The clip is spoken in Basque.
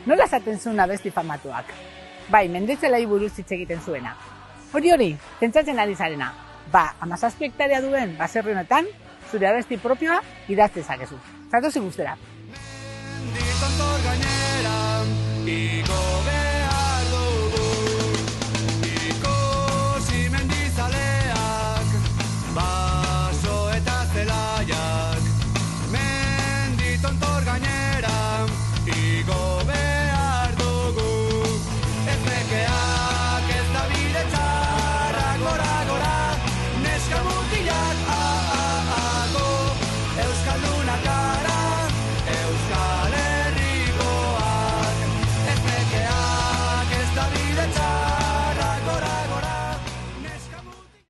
Nola esaten zuen abesti famatuak? Bai, Menditzelai buruz hitz egiten zuena. Hori, pentsatzen ari zarena. 17 hektarea duen baserri honetan, zure abesti propioa idatz dezakezu. Zatoz ikustera.